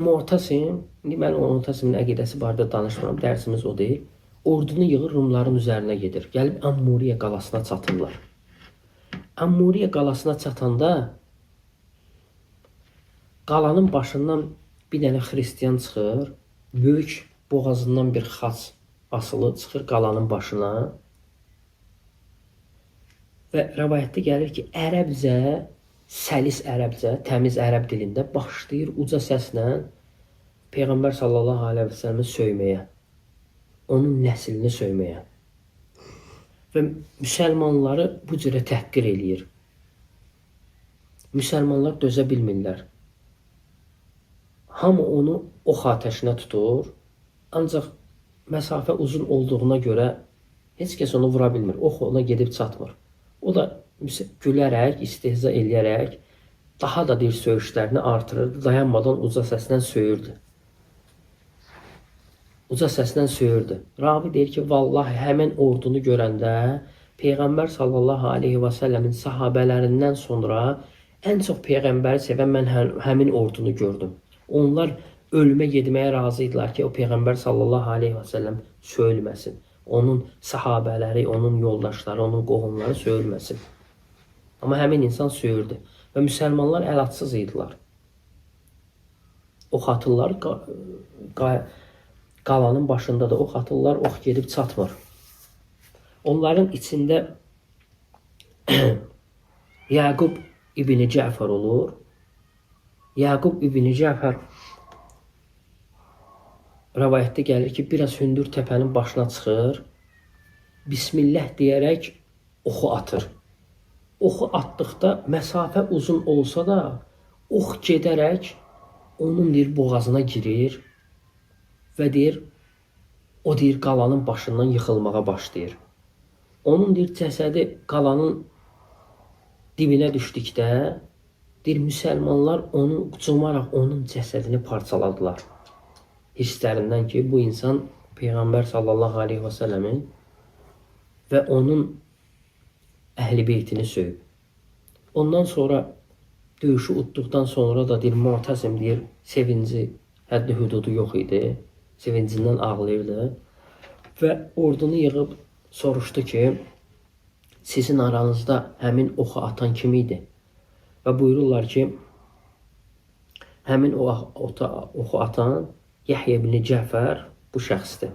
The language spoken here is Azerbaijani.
Mu'tasim, indi mən o Mu'tasimin əqidəsi barədə danışmıram, dərsimiz o deyil. Ordunu yığır, Rumların üzərinə gedir. Gəlib Ammuriya qalasına çatırlar. Ammuriya qalasına çatanda qalanın başından bir dənə xristian çıxır, böyük boğazından bir xaç asılı çıxır qalanın başına. Və rəvayətdə gəlir ki, ərəbcə, səlis ərəbcə, təmiz ərəb dilində başlayır uca səslə Peyğəmbər sallallahu aleyhi və səlləmi söyməyə, onun nəslini söyməyə və müsəlmanları bu cürə təhqir eləyir. Müsəlmanlar dözə bilmirlər. Hamı onu ox atəşinə tutur, ancaq məsafə uzun olduğuna görə heç kəs onu vura bilmir, ox ona gedib çatmır. O da gülərək, istehza eləyərək daha da deyir söyüşlərini artırırdı, dayanmadan uca səslə söyürdü. Uca səslə söyürdü. Ravi deyir ki, vallahi həmin ordunu görəndə Peyğəmbər sallallahu aleyhi və səlləmin sahabələrindən sonra ən çox Peyğəmbəri sevən mən həmin ordunu gördüm. Onlar ölümə getməyə razı idilər ki, o Peyğəmbər sallallahu aleyhi və səlləm söyülməsin. Onun sahabələri, onun yoldaşları, onun qohumları söyülməsin. Amma həmin insan söyürdü. Və müsəlmanlar əlatsız idilər. Ox atırlar, qalanın başında da ox atırlar, ox gedib çatmır. Onların içində Yaqub İbni Cəfər olur. Yaqub İbni Cəfər rəvayətdə gəlir ki, biraz hündür təpənin başına çıxır, Bismillah deyərək oxu atır. Oxu atdıqda məsafə uzun olsa da, ox gedərək onun deyir boğazına girir və deyir, o deyir qalanın başından yıxılmağa başlayır. Onun deyir cəsədi qalanın dibinə düşdükdə, deyir müsəlmanlar onu cumaraq onun cəsədini parçaladılar. Hisslərindən ki, bu insan Peyğəmbər sallallahu aleyhi və səlləmin və onun əhl-i beytini söyüb. Ondan sonra döyüşü utduqdan sonra da deyir, Mu'tasim deyir, sevinci həddi hüdudu yox idi. Sevincindən ağlayırdı. Və ordunu yığıb soruşdu ki, sizin aranızda həmin oxu atan kim idi? Və buyururlar ki, həmin oxu atan Yahya ibn Cəfər bu şəxsdir.